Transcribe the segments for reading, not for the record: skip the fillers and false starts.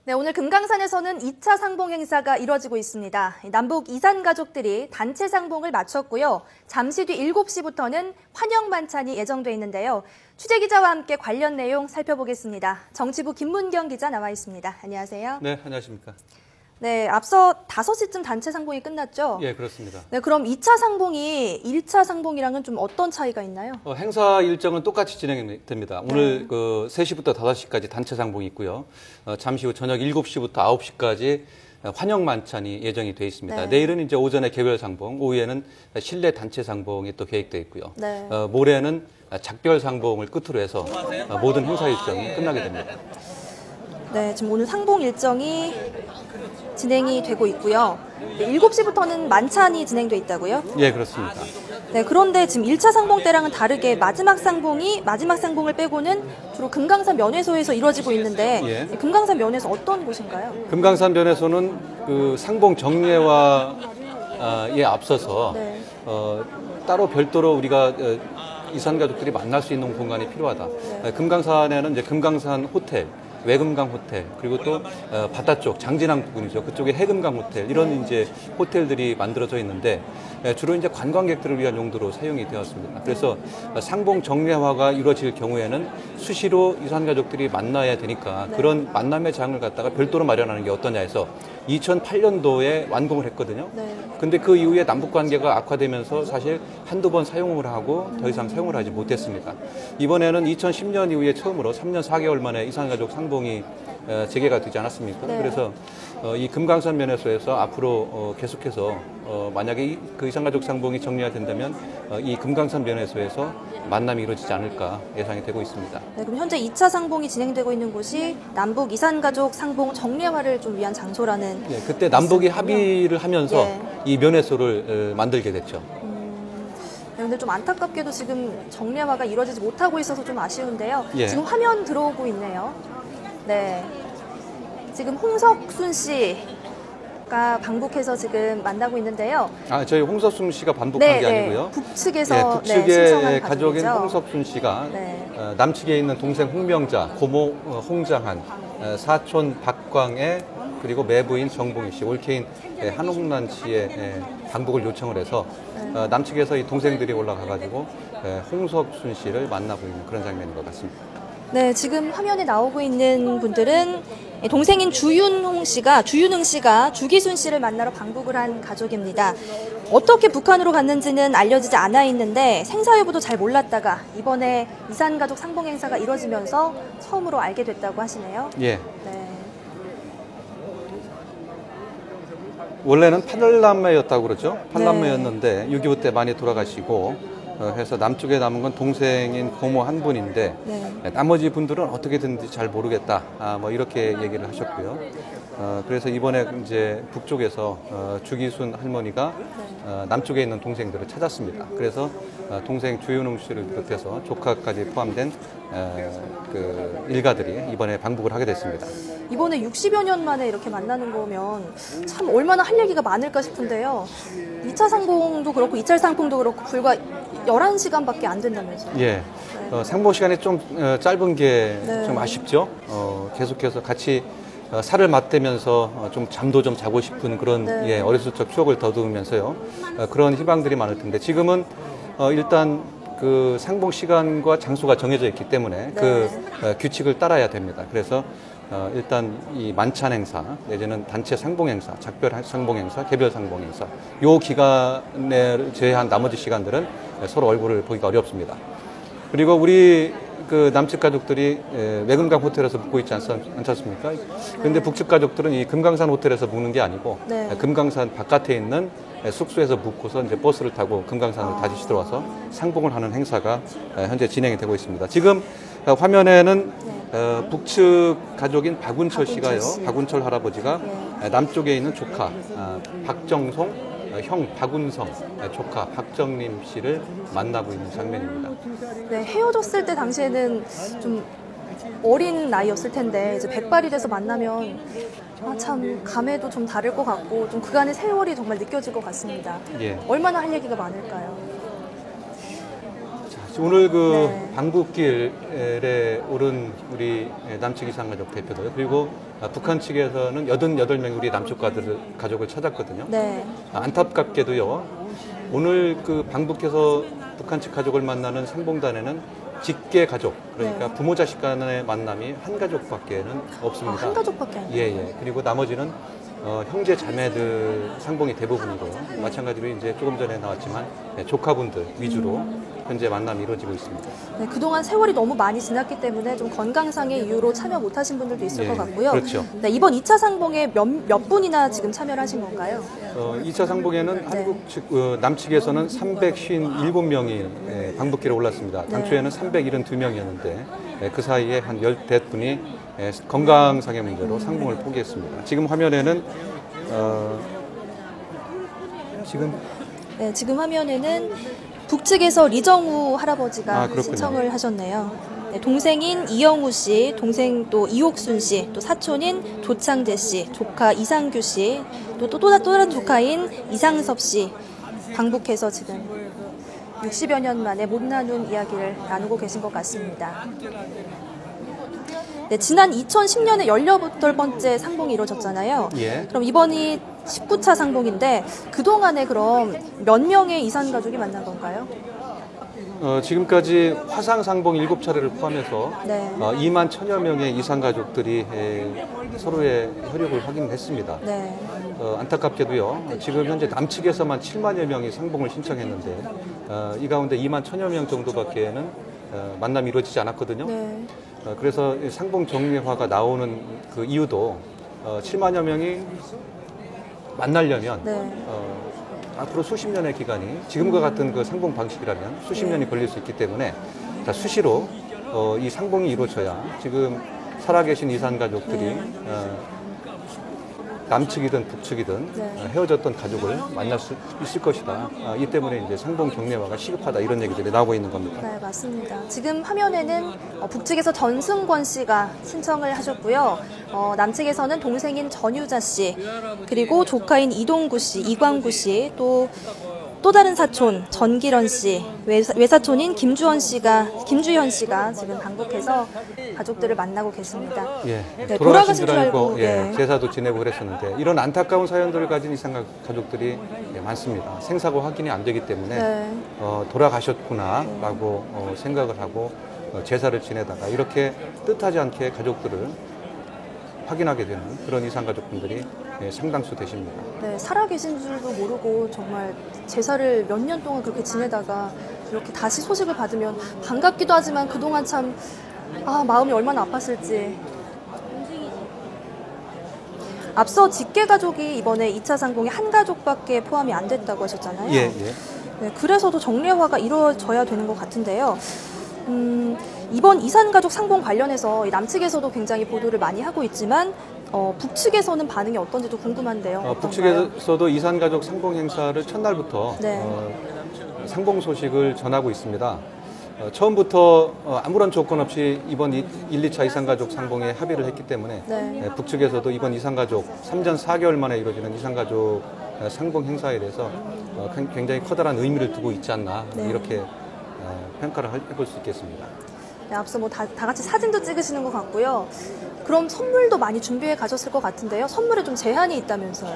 네, 오늘 금강산에서는 2차 상봉 행사가 이뤄지고 있습니다. 남북 이산 가족들이 단체 상봉을 마쳤고요. 잠시 뒤 7시부터는 환영 만찬이 예정돼 있는데요. 취재기자와 함께 관련 내용 살펴보겠습니다. 정치부 김문경 기자 나와 있습니다. 안녕하세요. 네, 안녕하십니까. 네, 앞서 5시쯤 단체 상봉이 끝났죠? 예, 그렇습니다. 네, 그럼 2차 상봉이 1차 상봉이랑은 좀 어떤 차이가 있나요? 행사 일정은 똑같이 진행됩니다. 오늘 3시부터 5시까지 단체 상봉이 있고요. 잠시 후 저녁 7시부터 9시까지 환영 만찬이 예정이 돼 있습니다. 네. 내일은 이제 오전에 개별 상봉, 오후에는 실내 단체 상봉이 또 계획되어 있고요. 네. 모레는 작별 상봉을 끝으로 해서 모든 행사 일정이 끝나게 됩니다. 네, 지금 오늘 상봉 일정이 진행이 되고 있고요. 네, 7시부터는 만찬이 진행돼 있다고요? 예, 그렇습니다. 네, 그런데 지금 1차 상봉 때랑은 다르게 마지막 상봉을 빼고는 주로 금강산 면회소에서 이루어지고 있는데 예. 금강산 면회소 어떤 곳인가요? 금강산 면에서는 그 상봉 정례화에 앞서서 네. 따로 별도로 우리가 이산 가족들이 만날 수 있는 공간이 필요하다. 네. 금강산에는 이제 금강산 호텔, 외금강 호텔, 그리고 또 바다 쪽 장진항 부근이죠. 그쪽에 해금강 호텔 이런 이제 호텔들이 만들어져 있는데 주로 이제 관광객들을 위한 용도로 사용이 되었습니다. 그래서 상봉 정례화가 이루어질 경우에는 수시로 이산 가족들이 만나야 되니까 그런 만남의 장을 갖다가 별도로 마련하는 게 어떠냐 해서 2008년도에 완공을 했거든요. 네. 근데 그 이후에 남북 관계가 악화되면서 사실 한두 번 사용을 하고 더 이상 사용을 하지 못했습니다. 이번에는 2010년 이후에 처음으로 3년 4개월 만에 이산가족 상봉이 재개가 되지 않았습니까? 네. 그래서 이 금강산 면회소에서 앞으로 계속해서 만약에 그 이산가족 상봉이 정리가 된다면 이 금강산 면회소에서 만남이 이루어지지 않을까 예상이 되고 있습니다. 네, 그럼 현재 2차 상봉이 진행되고 있는 곳이 남북 이산가족 상봉 정례화를 좀 위한 장소라는. 예, 그때 남북이 합의를 하면서 예. 이 면회소를 만들게 됐죠. 네, 근데 좀 안타깝게도 지금 정례화가 이루어지지 못하고 있어서 좀 아쉬운데요. 예. 지금 화면 들어오고 있네요. 네, 지금 홍석순 씨가 방북해서 지금 만나고 있는데요. 저희 홍석순 씨가 반복한 게 아니고요. 북측에서 북측의 신청한 가족인 가족이죠. 홍석순 씨가 네. 남측에 있는 동생 홍명자, 고모 홍장한, 사촌 박광애, 그리고 매부인 정봉희 씨, 올케인 한홍란 씨의 방북을 요청을 해서 남측에서 이 동생들이 올라가가지고 홍석순 씨를 만나고 있는 그런 장면인 것 같습니다. 네, 지금 화면에 나오고 있는 분들은 동생인 주윤흥 씨가 주기순 씨를 만나러 방북을 한 가족입니다. 어떻게 북한으로 갔는지는 알려지지 않아 있는데 생사 여부도 잘 몰랐다가 이번에 이산가족 상봉 행사가 이뤄지면서 처음으로 알게 됐다고 하시네요. 예. 네. 원래는 8남매였다고 그러죠. 8남매였는데 6.25 때 많이 돌아가시고 해서 남쪽에 남은 건 동생인 고모 한 분인데 네. 나머지 분들은 어떻게 됐는지 잘 모르겠다. 뭐 이렇게 얘기를 하셨고요. 그래서 이번에 이제 북쪽에서 주기순 할머니가 남쪽에 있는 동생들을 찾았습니다. 그래서 동생 주윤웅 씨를 비롯해서 조카까지 포함된 그 일가들이 이번에 방북을 하게 됐습니다. 이번에 60여 년 만에 이렇게 만나는 거면 참 얼마나 할 얘기가 많을까 싶은데요. 2차 상봉도 그렇고 2차 상봉도 그렇고 불과 11시간밖에 안 된다면서요. 예. 상봉 시간이 좀 짧은 게 좀 네. 아쉽죠. 계속해서 같이 살을 맞대면서 좀 잠도 좀 자고 싶은 그런 네. 어렸을 적 추억을 더듬으면서요. 그런 희망들이 많을 텐데 지금은 일단 그 상봉 시간과 장소가 정해져 있기 때문에 네. 그 규칙을 따라야 됩니다. 그래서 일단 이 만찬 행사 내지는 단체 상봉 행사, 작별 상봉 행사, 개별 상봉 행사 요 기간을 제외한 나머지 시간들은 서로 얼굴을 보기가 어렵습니다. 그리고 우리 그 남측 가족들이 외금강 호텔에서 묵고 있지 않습니까? 그런데 북측 가족들은 이 금강산 호텔에서 묵는 게 아니고 네. 금강산 바깥에 있는 숙소에서 묵고서 이제 버스를 타고 금강산을 다시 들어와서 상봉을 하는 행사가 현재 진행이 되고 있습니다. 지금 화면에는 북측 가족인 박운철 씨가요. 박운철 할아버지가 남쪽에 있는 조카 박정송, 형 박운성, 조카 박정림 씨를 만나고 있는 장면입니다. 네, 헤어졌을 때 당시에는 좀 어린 나이였을 텐데 이제 백발이 돼서 만나면 참 감회도 좀 다를 것 같고 좀 그간의 세월이 정말 느껴질 것 같습니다. 예. 얼마나 할 얘기가 많을까요? 오늘 그 네. 방북길에 오른 우리 남측 이산가족 대표들 그리고 북한 측에서는 88명의 우리 남쪽 가족을 찾았거든요. 네. 안타깝게도요. 오늘 그 방북해서 북한 측 가족을 만나는 상봉단에는 직계 가족, 그러니까 네. 부모 자식 간의 만남이 한 가족밖에는 없습니다. 한 가족밖에 안 돼요. 예. 그리고 나머지는 형제 자매들 상봉이 대부분이고요. 마찬가지로 이제 조금 전에 나왔지만 조카분들 위주로 현재 만남이 이루어지고 있습니다. 네, 그동안 세월이 너무 많이 지났기 때문에 좀 건강상의 이유로 참여 못하신 분들도 있을 것 같고요. 그렇죠. 네, 이번 2차 상봉에 몇 분이나 지금 참여를 하신 건가요? 2차 상봉에는 한국 측, 남측에서는 357명이 방북길에 올랐습니다. 당초에는 372명이었는데 그 사이에 한 10대분이 건강상의 문제로 상봉을 포기했습니다. 지금 화면에는 지금 화면에는 북측에서 리정우 할아버지가 그렇군요. 신청을 하셨네요. 네, 동생인 이영우 씨, 동생 또 이옥순 씨, 또 사촌인 조창재 씨, 조카 이상규 씨, 또 다른 조카인 이상섭 씨 방북해서 지금 60여 년 만에 못 나눈 이야기를 나누고 계신 것 같습니다. 네, 지난 2010년에 18번째 상봉이 이루어졌잖아요. 예. 그럼 이번이 19차 상봉인데 그동안에 그럼 몇 명의 이산 가족이 만난 건가요? 지금까지 화상 상봉 7차례를 포함해서 네. 2만 1000여 명의 이산 가족들이 서로의 혈육을 확인했습니다. 네. 안타깝게도요. 지금 현재 남측에서만 7만여 명이 상봉을 신청했는데 이 가운데 2만 1000여 명 정도밖에는 만남이 이루어지지 않았거든요. 네. 그래서 상봉 정례화가 나오는 그 이유도 7만여 명이 만나려면 네. 앞으로 수십 년의 기간이 지금과 같은 그 상봉 방식이라면 수십 년이 걸릴 수 있기 때문에 수시로 이 상봉이 이루어져야 지금 살아계신 이산 가족들이 남측이든 북측이든 헤어졌던 가족을 만날 수 있을 것이다. 이 때문에 이제 상봉 경례화가 시급하다 이런 얘기들이 나오고 있는 겁니다. 네, 맞습니다. 지금 화면에는 북측에서 전승권 씨가 신청을 하셨고요. 남측에서는 동생인 전유자 씨, 그리고 조카인 이동구 씨, 이광구 씨, 또 다른 사촌 전기런 씨, 외사촌인 김주현 씨가 지금 방북해서 가족들을 만나고 계십니다. 예, 네, 돌아가신 줄 알고 네. 제사도 지내고 그랬었는데 이런 안타까운 사연들을 가진 이산 가족들이 많습니다. 생사가 확인이 안 되기 때문에 네. 돌아가셨구나라고 생각을 하고 제사를 지내다가 이렇게 뜻하지 않게 가족들을 확인하게 되는 그런 이산 가족분들이 상당수 되십니다. 네, 살아계신 줄도 모르고 정말 제사를 몇 년 동안 그렇게 지내다가 이렇게 다시 소식을 받으면 반갑기도 하지만 그동안 참 마음이 얼마나 아팠을지. 앞서 직계 가족이 이번에 2차 상봉에 한 가족밖에 포함이 안 됐다고 하셨잖아요. 예. 네, 그래서도 정례화가 이루어져야 되는 것 같은데요. 이번 이산 가족 상봉 관련해서 남측에서도 굉장히 보도를 많이 하고 있지만 북측에서는 반응이 어떤지도 궁금한데요. 북측에서도 이산 가족 상봉 행사를 첫날부터 네. 상봉 소식을 전하고 있습니다. 처음부터 아무런 조건 없이 이번 1, 2차 이산가족 상봉에 합의를 했기 때문에 네. 북측에서도 이번 이산가족 3전 4개월 만에 이루어지는 이산가족 상봉 행사에 대해서 굉장히 커다란 의미를 두고 있지 않나 이렇게 평가를 해볼 수 있겠습니다. 네, 앞서 다 같이 사진도 찍으시는 것 같고요. 그럼 선물도 많이 준비해 가셨을 것 같은데요. 선물에 좀 제한이 있다면서요.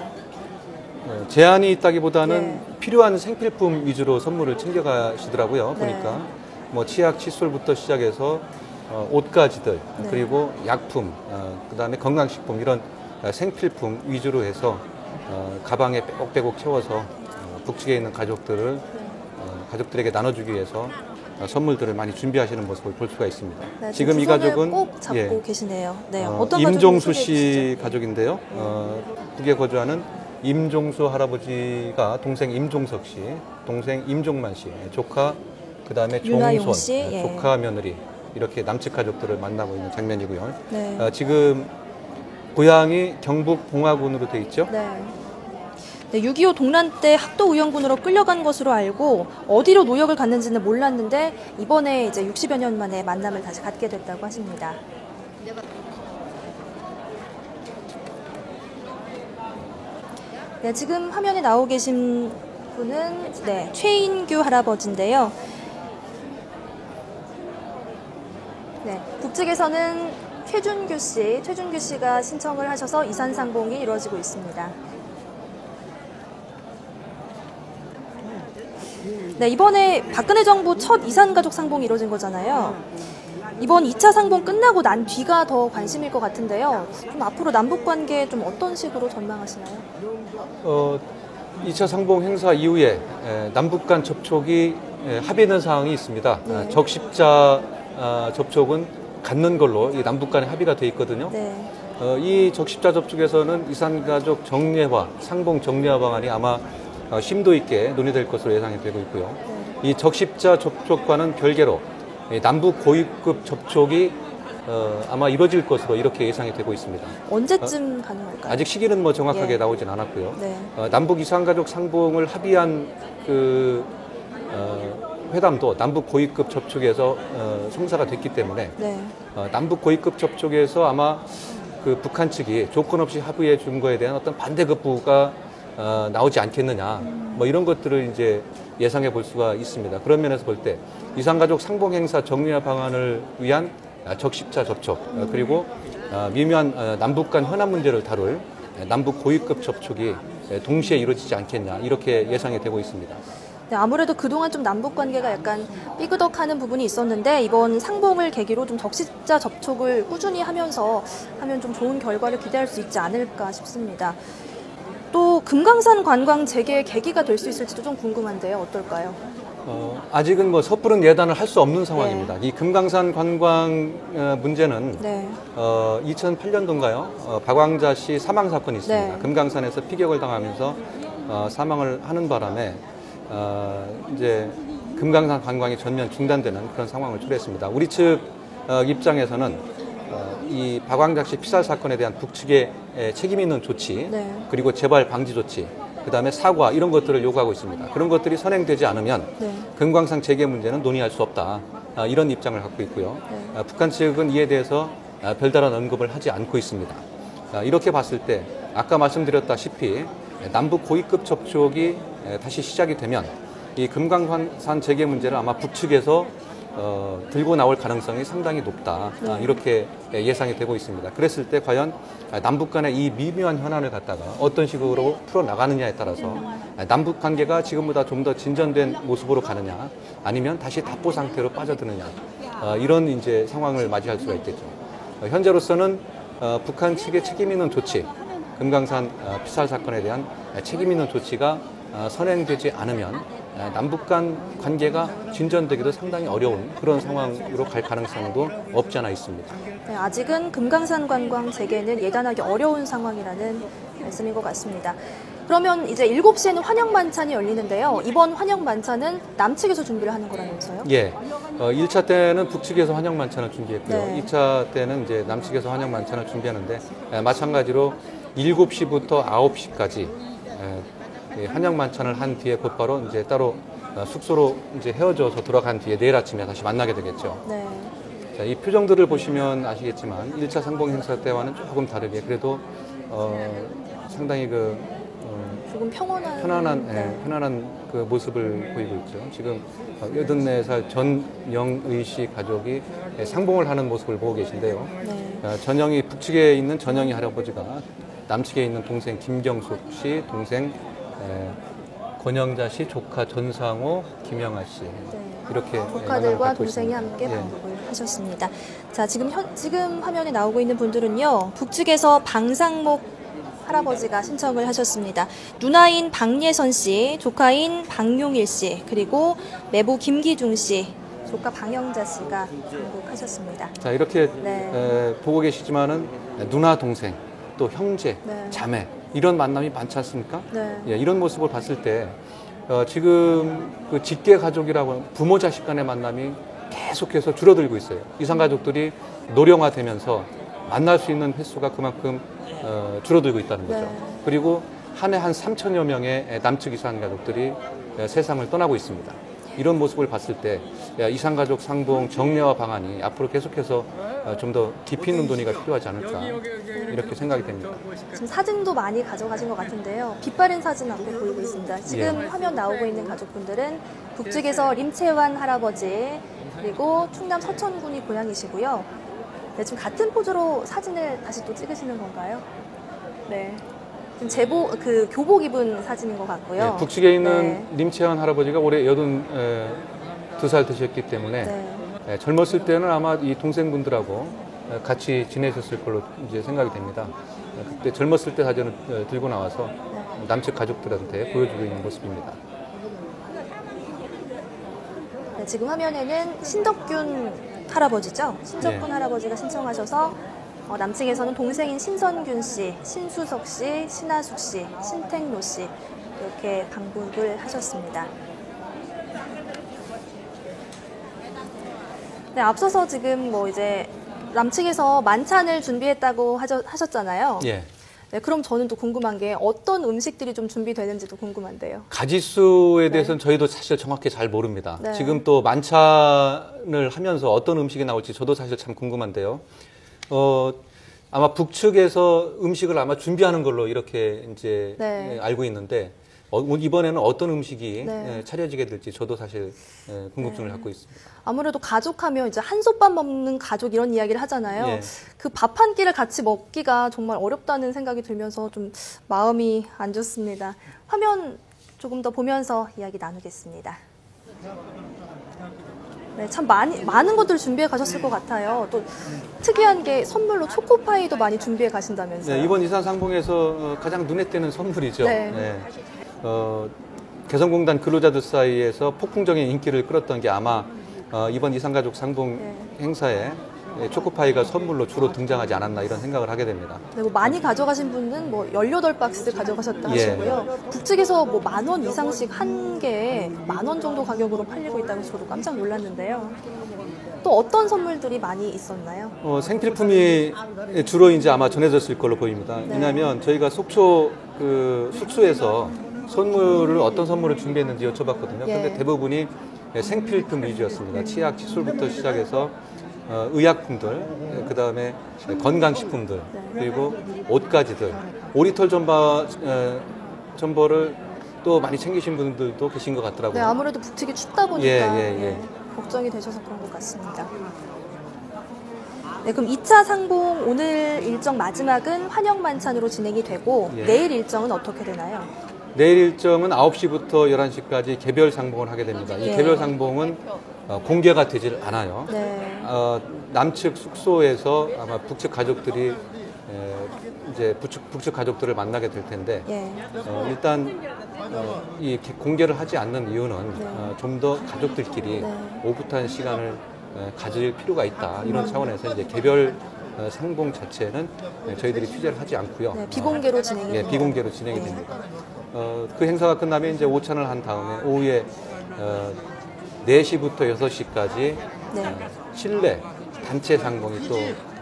제한이 있다기보다는 필요한 생필품 위주로 선물을 챙겨가시더라고요. 보니까 뭐 치약, 칫솔부터 시작해서 옷가지들 그리고 약품, 그다음에 건강식품 이런 생필품 위주로 해서 가방에 빼곡빼곡 채워서 북측에 있는 가족들에게 나눠주기 위해서 선물들을 많이 준비하시는 모습을 볼 수가 있습니다. 네, 지금 이 가족은 꼭 잡고 계시네요. 네, 어떤 임종수 씨 가족인데요. 북에 거주하는 임종수 할아버지가 동생 임종석 씨, 동생 임종만 씨, 조카 그다음에 종손, 씨, 조카 며느리 이렇게 남측 가족들을 만나고 있는 장면이고요. 네. 지금 고향이 경북 봉화군으로 돼 있죠. 네. 네, 6.25 동란 때 학도의원군으로 끌려간 것으로 알고 어디로 노역을 갔는지는 몰랐는데 이번에 이제 60여 년 만에 만남을 다시 갖게 됐다고 하십니다. 네, 지금 화면에 나오고 계신 분은 최인규 할아버지인데요. 네, 북측에서는 최준규 씨가 신청을 하셔서 이산 상봉이 이루어지고 있습니다. 네, 이번에 박근혜 정부 첫 이산 가족 상봉이 이루어진 거잖아요. 이번 2차 상봉 끝나고 난 뒤가 더 관심일 것 같은데요. 좀 앞으로 남북 관계 좀 어떤 식으로 전망하시나요? 2차 상봉 행사 이후에 남북 간 접촉이 합의된 사항이 있습니다. 네. 적십자 접촉은 갖는 걸로 이 남북 간에 합의가 돼 있거든요. 네. 이 적십자 접촉에서는 이산가족 정례화, 상봉 정례화 방안이 아마 심도 있게 논의될 것으로 예상이 되고 있고요. 네. 이 적십자 접촉과는 별개로 남북 고위급 접촉이 아마 이루어질 것으로 이렇게 예상이 되고 있습니다. 언제쯤 가능할까요? 아직 시기는 뭐 정확하게 예. 나오진 않았고요. 네. 남북 이산가족 상봉을 합의한 그 회담도 남북 고위급 접촉에서 성사가 됐기 때문에 네. 남북 고위급 접촉에서 아마 그 북한 측이 조건 없이 합의해 준 거에 대한 어떤 반대급부가 나오지 않겠느냐, 뭐 이런 것들을 이제 예상해 볼 수가 있습니다. 그런 면에서 볼 때 이산가족 상봉 행사 정리화 방안을 위한 적십자 접촉, 그리고 미묘한 남북 간 현안 문제를 다룰 남북 고위급 접촉이 동시에 이루어지지 않겠냐, 이렇게 예상이 되고 있습니다. 네, 아무래도 그동안 좀 남북 관계가 약간 삐그덕하는 부분이 있었는데 이번 상봉을 계기로 좀 적십자 접촉을 꾸준히 하면 좀 좋은 결과를 기대할 수 있지 않을까 싶습니다. 또 금강산 관광 재개의 계기가 될 수 있을지도 좀 궁금한데요. 어떨까요? 아직은 뭐 섣부른 예단을 할 수 없는 상황입니다. 이 금강산 관광 문제는 네. 2008년도인가요? 박왕자 씨 사망 사건이 있습니다. 네. 금강산에서 피격을 당하면서 사망을 하는 바람에 이제 금강산 관광이 전면 중단되는 그런 상황을 초래했습니다. 우리 측 입장에서는 이 박왕자 씨 피살 사건에 대한 북측의 책임 있는 조치, 네. 그리고 재발 방지 조치, 그다음에 사과 이런 것들을 요구하고 있습니다. 그런 것들이 선행되지 않으면 네. 금강산 재개 문제는 논의할 수 없다, 이런 입장을 갖고 있고요. 네. 북한 측은 이에 대해서 별다른 언급을 하지 않고 있습니다. 이렇게 봤을 때 아까 말씀드렸다시피 남북 고위급 접촉이 다시 시작이 되면 이 금강산 재개 문제를 아마 북측에서 들고 나올 가능성이 상당히 높다, 이렇게 예상이 되고 있습니다. 그랬을 때 과연 남북 간의 이 미묘한 현안을 갖다가 어떤 식으로 풀어나가느냐에 따라서 남북 관계가 지금보다 좀 더 진전된 모습으로 가느냐, 아니면 다시 답보 상태로 빠져드느냐, 이런 이제 상황을 맞이할 수가 있겠죠. 현재로서는 북한 측의 책임 있는 조치, 금강산 피살 사건에 대한 책임 있는 조치가 선행되지 않으면 남북 간 관계가 진전되기도 상당히 어려운 그런 상황으로 갈 가능성도 없지 않아 있습니다. 네, 아직은 금강산 관광 재개는 예단하기 어려운 상황이라는 말씀인 것 같습니다. 그러면 이제 7시에는 환영 만찬이 열리는데요. 이번 환영 만찬은 남측에서 준비를 하는 거라면서요? 예. 1차 때는 북측에서 환영 만찬을 준비했고요. 네. 2차 때는 이제 남측에서 환영 만찬을 준비하는데 마찬가지로 7시부터 9시까지 환영 만찬을 한 뒤에 곧바로 이제 따로 숙소로 이제 헤어져서 돌아간 뒤에 내일 아침에 다시 만나게 되겠죠. 네. 자, 이 표정들을 보시면 아시겠지만 1차 상봉 행사 때와는 조금 다르게 그래도 상당히 조금 편안한 네. 편안한 그 모습을 보이고 있죠. 지금 84살 전영의 씨 가족이 상봉을 하는 모습을 보고 계신데요. 네. 전영이 북측에 있는 전영이 할아버지가 남측에 있는 동생 김경숙 씨, 동생 권영자 씨, 조카 전상호, 김영아 씨, 이렇게 조카들과 동생이 함께 방북을 하셨습니다. 자, 지금 화면에 나오고 있는 분들은요, 북측에서 방상목 할아버지가 신청을 하셨습니다. 누나인 박예선 씨, 조카인 박용일 씨, 그리고 매부 김기중 씨, 조카 방영자 씨가 방북하셨습니다. 자, 이렇게 네. 보고 계시지만은 누나, 동생, 또 형제, 네. 자매 이런 만남이 많지 않습니까? 네. 예, 이런 모습을 봤을 때 지금 그 직계 가족이라고 하는 부모 자식 간의 만남이 계속해서 줄어들고 있어요. 이산 가족들이 노령화되면서 만날 수 있는 횟수가 그만큼 줄어들고 있다는 거죠. 네. 그리고 한 해 한 3천여 명의 남측 이산 가족들이 세상을 떠나고 있습니다. 이런 모습을 봤을 때 이산가족 상봉 정례화 방안이 앞으로 계속해서 좀 더 깊이 있는 논의가 필요하지 않을까, 이렇게 생각이 됩니다. 지금 사진도 많이 가져가신 것 같은데요. 빛바랜 사진 앞에 보이고 있습니다. 지금 예. 화면 나오고 있는 가족분들은 북측에서 림채환 할아버지, 그리고 충남 서천군이 고향이시고요. 네, 지금 같은 포즈로 사진을 다시 또 찍으시는 건가요? 네. 지금 교복 입은 사진인 것 같고요. 네, 북측에 있는 네. 림채환 할아버지가 올해 82살 되셨기 때문에 네. 젊었을 때는 아마 이 동생분들하고 같이 지내셨을 걸로 이제 생각이 됩니다. 그때 젊었을 때 사진을 들고 나와서 남측 가족들한테 보여주고 있는 모습입니다. 네, 지금 화면에는 신덕균 할아버지죠. 신덕균 네. 할아버지가 신청하셔서 남측에서는 동생인 신선균 씨, 신수석 씨, 신하숙 씨, 신택로 씨 이렇게 방북을 하셨습니다. 네, 앞서서 지금 이제 남측에서 만찬을 준비했다고 하셨잖아요. 예. 네, 그럼 저는 또 궁금한 게 어떤 음식들이 좀 준비되는지도 궁금한데요. 가짓수에 대해서는 저희도 사실 정확히 잘 모릅니다. 네. 지금 또 만찬을 하면서 어떤 음식이 나올지 저도 사실 참 궁금한데요. 아마 북측에서 음식을 아마 준비하는 걸로 이렇게 이제 네. 알고 있는데 이번에는 어떤 음식이 네. 차려지게 될지 저도 사실 궁금증을 갖고 있습니다. 아무래도 가족하면 이제 한솥밥 먹는 가족 이런 이야기를 하잖아요. 예. 그 밥 한 끼를 같이 먹기가 정말 어렵다는 생각이 들면서 좀 마음이 안 좋습니다. 화면 조금 더 보면서 이야기 나누겠습니다. 네, 참 많은 것들 준비해 가셨을 것 같아요. 또 특이한 게 선물로 초코파이도 많이 준비해 가신다면서요. 네, 이번 이산상봉에서 가장 눈에 띄는 선물이죠. 네. 네. 개성공단 근로자들 사이에서 폭풍적인 인기를 끌었던 게 아마 이번 이산가족 상봉 네. 행사에 초코파이가 선물로 주로 등장하지 않았나 이런 생각을 하게 됩니다. 그리고 많이 가져가신 분은 18박스 가져가셨다 예. 하시고요. 북측에서 10,000원 이상씩 한 개에 10,000원 정도 가격으로 팔리고 있다고 저도 깜짝 놀랐는데요. 또 어떤 선물들이 많이 있었나요? 생필품이 주로 이제 아마 전해졌을 걸로 보입니다. 네. 왜냐하면 저희가 속초 숙소에서 어떤 선물을 준비했는지 여쭤봤거든요. 예. 그런데 대부분이 생필품 위주였습니다. 치약, 칫솔부터 시작해서 의약품들, 그 다음에 건강식품들, 그리고 옷가지들, 오리털 점퍼를 또 많이 챙기신 분들도 계신 것 같더라고요. 네, 아무래도 북측이 춥다 보니까 예. 걱정이 되셔서 그런 것 같습니다. 네, 그럼 2차 상봉 오늘 일정 마지막은 환영 만찬으로 진행이 되고 예. 내일 일정은 어떻게 되나요? 내일 일정은 9시부터 11시까지 개별 상봉을 하게 됩니다. 이 예. 개별 상봉은 공개가 되질 않아요. 네. 남측 숙소에서 아마 북측 가족들이 이제 북측 가족들을 만나게 될 텐데 예. 일단 이 공개를 하지 않는 이유는 네. 좀 더 가족들끼리 네. 오붓한 시간을 가질 필요가 있다 이런 차원에서 이제 개별 상봉 자체는 저희들이 취재를 하지 않고요. 네, 비공개로 진행이 됩니다. 비공개로 진행이 네. 됩니다. 그 행사가 끝나면 이제 오찬을 한 다음에 오후에 4시부터 6시까지 네. 실내 단체 상봉이 또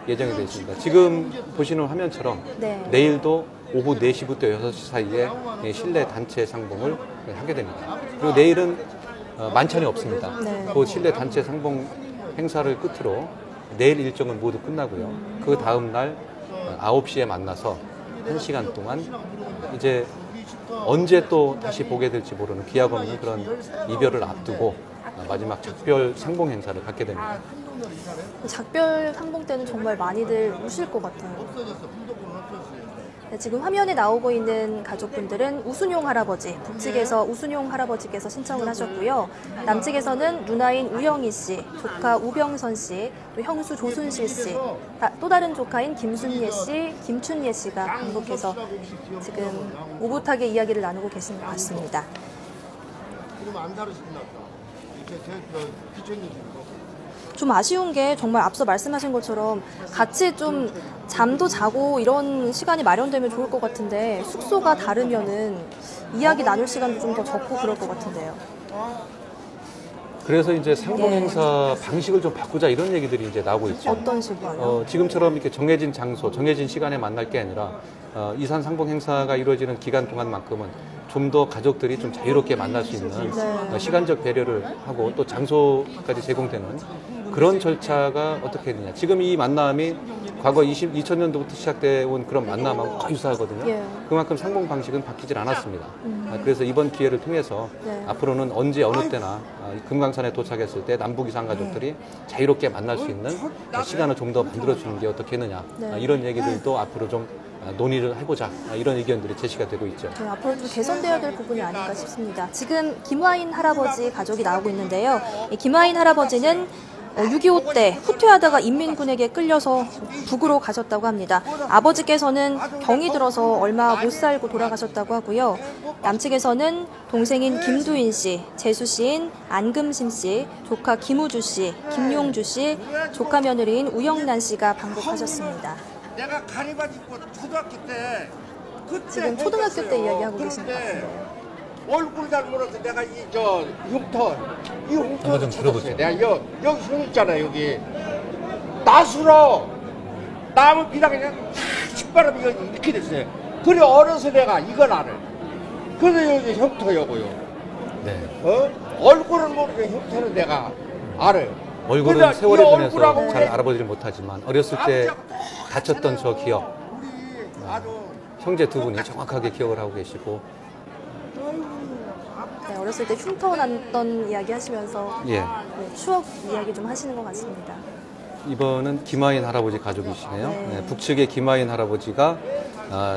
예정이 되어 있습니다. 지금 보시는 화면처럼 네. 내일도 오후 4시부터 6시 사이에 실내 단체 상봉을 하게 됩니다. 그리고 내일은 만찬이 없습니다. 네. 그 실내 단체 상봉 행사를 끝으로 내일 일정은 모두 끝나고요. 그 다음 날 9시에 만나서 1시간 동안 이제 언제 또 다시 보게 될지 모르는 기약 없는 그런 이별을 앞두고 마지막 작별 상봉 행사를 갖게 됩니다. 작별 상봉 때는 정말 많이들 우실 것 같아요. 네, 지금 화면에 나오고 있는 가족분들은 우순용 할아버지, 북측에서 우순용 할아버지께서 신청을 하셨고요. 남측에서는 누나인 우영희 씨, 조카 우병선 씨, 또 형수 조순실 씨, 또 다른 조카인 김순예 씨, 김춘예 씨가 방북해서 지금 오붓하게 이야기를 나누고 계신 것 같습니다. 좀 아쉬운 게 정말 앞서 말씀하신 것처럼 같이 좀 잠도 자고 이런 시간이 마련되면 좋을 것 같은데 숙소가 다르면은 이야기 나눌 시간도 좀 더 적고 그럴 것 같은데요. 그래서 이제 상봉 예. 행사 방식을 좀 바꾸자 이런 얘기들이 이제 나오고 있죠. 어떤 식으로요? 지금처럼 이렇게 정해진 장소, 정해진 시간에 만날 게 아니라 이산 상봉 행사가 이루어지는 기간 동안만큼은 좀 더 가족들이 좀 자유롭게 만날 수 있는 네. 시간적 배려를 하고 또 장소까지 제공되는 그런 절차가 어떻게 되냐. 지금 이 만남이 과거 2000년도부터 시작돼 온 그런 만남하고 거의 유사하거든요. 예. 그만큼 상봉 방식은 바뀌질 않았습니다. 그래서 이번 기회를 통해서 네. 앞으로는 언제 어느 때나 금강산에 도착했을 때 남북 이산 가족들이 자유롭게 만날 수 있는 시간을 좀 더 만들어주는 게 어떻겠느냐. 네. 이런 얘기들도 앞으로 좀 논의를 해보자. 이런 의견들이 제시가 되고 있죠. 네, 앞으로 좀 개선되어야 될 부분이 아닐까 싶습니다. 지금 김화인 할아버지 가족이 나오고 있는데요. 이 김화인 할아버지는 6.25 때 후퇴하다가 인민군에게 끌려서 북으로 가셨다고 합니다. 아버지께서는 병이 들어서 얼마 못 살고 돌아가셨다고 하고요. 남측에서는 동생인 김두인 씨, 재수 씨인 안금심 씨, 조카 김우주 씨, 김용주 씨, 조카 며느리인 우영란 씨가 방북하셨습니다. 내가 가리바 입고 초등학교 때 그때 지금 초등학교 때 이야기하고 계신 것 같은데요. 얼굴 잘 몰라서 내가 이 흉터 한번 좀 들어보세요. 내가 여기 흉 있잖아 여기 나수로 나무 비다 그냥 식바람이 이렇게 됐어요. 그래 어려서 내가 이건 알아. 그래서 여기 흉터여고요. 네. 얼굴은 모르게 흉터는 내가 알아. 얼굴은 세월에 변해서 얼굴하고 잘 알아보지를 못하지만 어렸을 때 다쳤던 저 기억, 우리 아주 형제 두 분이 정확하게 기억을 하고 계시고, 네, 어렸을 때 흉터 났던 이야기 하시면서 예. 네, 추억 이야기 좀 하시는 것 같습니다. 이번은 김하인 할아버지 가족이시네요. 네. 네, 북측의 김하인 할아버지가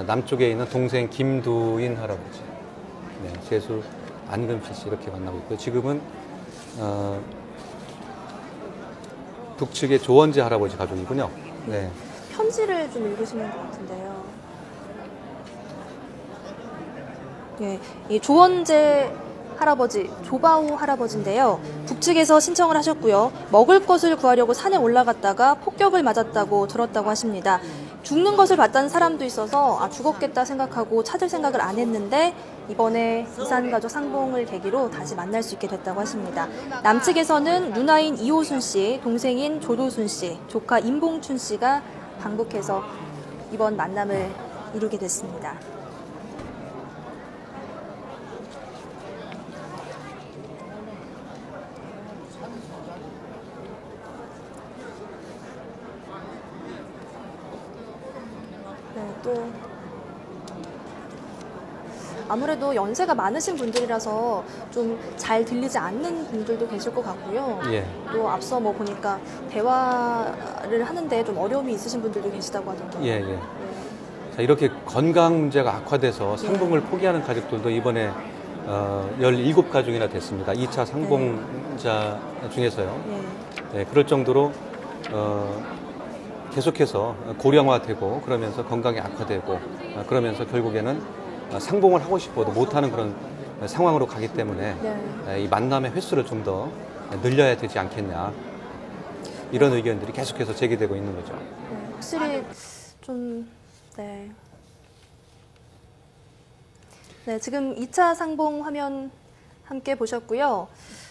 남쪽에 있는 동생 김두인 할아버지, 네, 재수 안금실 씨 이렇게 만나고 있고요. 지금은 북측의 조원재 할아버지 가족이군요. 네. 편지를 좀 읽으시는 것 같은데요. 예, 이 조원재 할아버지, 조바우 할아버지인데요. 북측에서 신청을 하셨고요. 먹을 것을 구하려고 산에 올라갔다가 폭격을 맞았다고 들었다고 하십니다. 죽는 것을 봤다는 사람도 있어서 죽었겠다 생각하고 찾을 생각을 안 했는데 이번에 이산가족 상봉을 계기로 다시 만날 수 있게 됐다고 하십니다. 남측에서는 누나인 이호순 씨, 동생인 조도순 씨, 조카 임봉춘 씨가 방북해서 이번 만남을 이루게 됐습니다. 네, 또 아무래도 연세가 많으신 분들이라서 좀 잘 들리지 않는 분들도 계실 것 같고요. 예. 또 앞서 뭐 보니까 대화를 하는데 좀 어려움이 있으신 분들도 계시다고 하던데요. 예, 예. 네. 자, 이렇게 건강 문제가 악화돼서 상봉을 포기하는 가족들도 이번에 17가족이나 됐습니다. 2차 상봉자 중에서요. 예. 네, 그럴 정도로 계속해서 고령화되고 그러면서 건강이 악화되고 그러면서 결국에는 상봉을 하고 싶어도 못하는 그런 상황으로 가기 때문에 네. 이 만남의 횟수를 좀 더 늘려야 되지 않겠냐 이런 의견들이 계속해서 제기되고 있는 거죠. 네, 확실히 좀 네. 네, 지금 2차 상봉 화면 함께 보셨고요.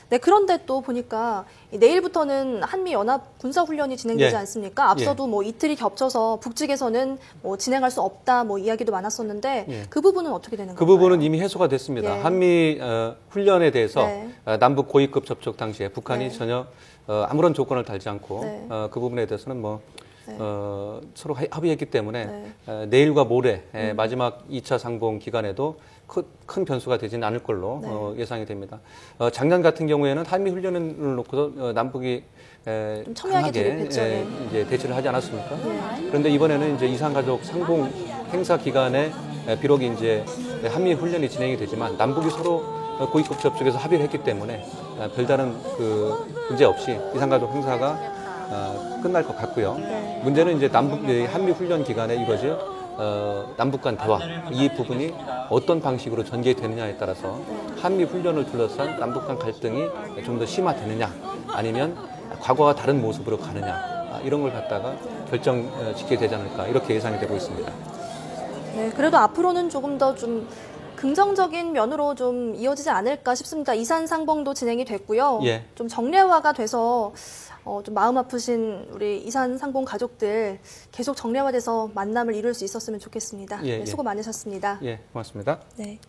네, 그런데 또 보니까 내일부터는 한미연합 군사훈련이 진행되지 예. 않습니까? 앞서도 뭐 이틀이 겹쳐서 북측에서는 뭐 진행할 수 없다 뭐 이야기도 많았었는데 예. 그 부분은 어떻게 되는 그 건가요? 부분은 이미 해소가 됐습니다. 예. 한미 훈련에 대해서 네. 남북 고위급 접촉 당시에 북한이 네. 전혀 아무런 조건을 달지 않고 네. 그 부분에 대해서는 뭐 네. 서로 합의했기 때문에 네. 내일과 모레 마지막 2차 상봉 기간에도 큰 변수가 되지는 않을 걸로 네. 예상이 됩니다. 작년 같은 경우에는 한미 훈련을 놓고서 남북이 좀 첨예하게 강하게 대립했죠. 네. 이제 대치를 하지 않았습니까? 네. 그런데 이번에는 이제 이산가족 상봉 행사 기간에 비록 이제 한미 훈련이 진행이 되지만 남북이 서로 고위급 접촉에서 합의를 했기 때문에 별다른 그 문제 없이 이산가족 행사가 끝날 것 같고요. 네. 문제는 이제 한미 훈련 기간에 이거죠. 남북 간 대화 이 부분이 어떤 방식으로 전개되느냐에 따라서 한미 훈련을 둘러싼 남북 간 갈등이 좀 더 심화되느냐 아니면 과거와 다른 모습으로 가느냐 이런 걸 갖다가 결정 짓게 되지 않을까 이렇게 예상이 되고 있습니다. 네, 그래도 앞으로는 조금 더 좀 긍정적인 면으로 좀 이어지지 않을까 싶습니다. 이산 상봉도 진행이 됐고요. 예. 좀 정례화가 돼서 좀 마음 아프신 우리 이산 상봉 가족들 계속 정례화돼서 만남을 이룰 수 있었으면 좋겠습니다. 예, 네, 예. 수고 많으셨습니다. 예, 고맙습니다. 네.